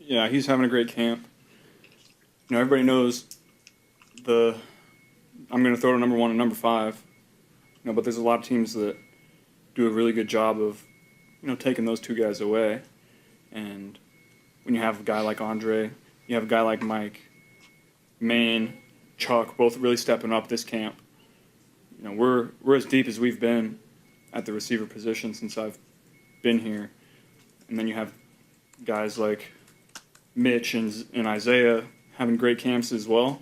Yeah, he's having a great camp. Everybody knows I'm going to throw to number 1 and number 5. But there's a lot of teams that do a really good job of, taking those two guys away. And when you have a guy like Andrei, you have a guy like Mike, Maine, Chuck, both really stepping up this camp. We're as deep as we've been at the receiver position since I've been here. And then you have guys like Mitch and Isaiah having great camps as well.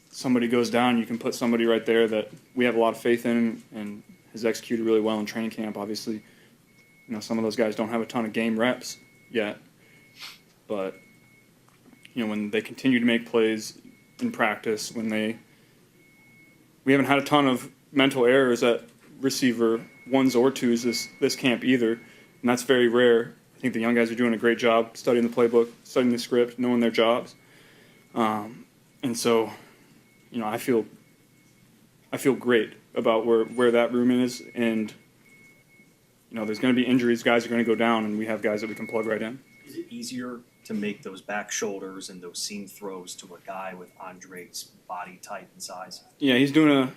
Somebody goes down, you can put somebody right there that we have a lot of faith in and has executed really well in training camp. Obviously, some of those guys don't have a ton of game reps yet, but when they continue to make plays in practice, we haven't had a ton of mental errors at receiver 1s or 2s this camp either, and that's very rare. I think the young guys are doing a great job studying the playbook, studying the script, knowing their jobs, and so I feel great about where that room is, and there's going to be injuries, guys are going to go down, and we have guys that we can plug right in. Is it easier to make those back shoulders and those seam throws to a guy with Andrei's body type and size? Yeah, he's doing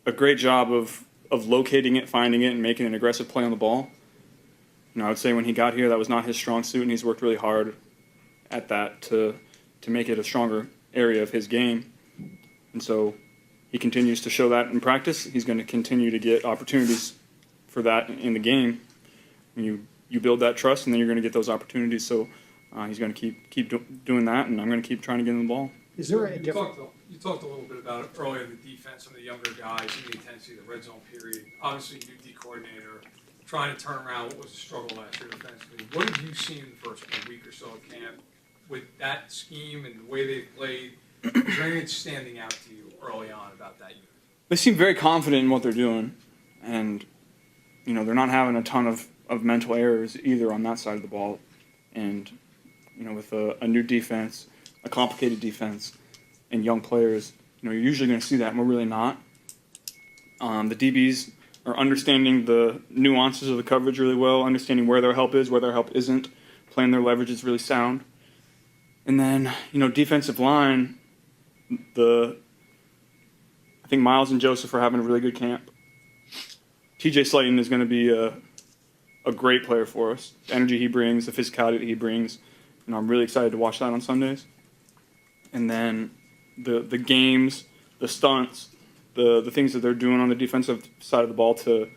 a great job of locating it, finding it, and making an aggressive play on the ball. I would say when he got here, that was not his strong suit, and he's worked really hard at that to make it a stronger area of his game. And so he continues to show that in practice. He's going to continue to get opportunities for that in the game. You build that trust, and then you're going to get those opportunities. So he's going to keep doing that, and I'm going to keep trying to get him the ball. Is there a difference? You talked a little bit about it earlier, the defense, some of the younger guys, the intensity, the red zone period. Obviously, new D coordinator, trying to turn around what was a struggle last year defensively. What have you seen in the first week or so of camp with that scheme and the way they played? Is there anything standing out to you early on about that unit? They seem very confident in what they're doing, and they're not having a ton of mental errors either on that side of the ball. And with a new defense, a complicated defense, and young players, you're usually going to see that, and we're really not. The DBs are understanding the nuances of the coverage really well, understanding where their help is, where their help isn't, playing their leverage is really sound. And then, defensive line, I think Miles and Joseph are having a really good camp. TJ Slayton is going to be a great player for us. The energy he brings, the physicality that he brings, I'm really excited to watch that on Sundays. And then the games, the stunts, the things that they're doing on the defensive side of the ball to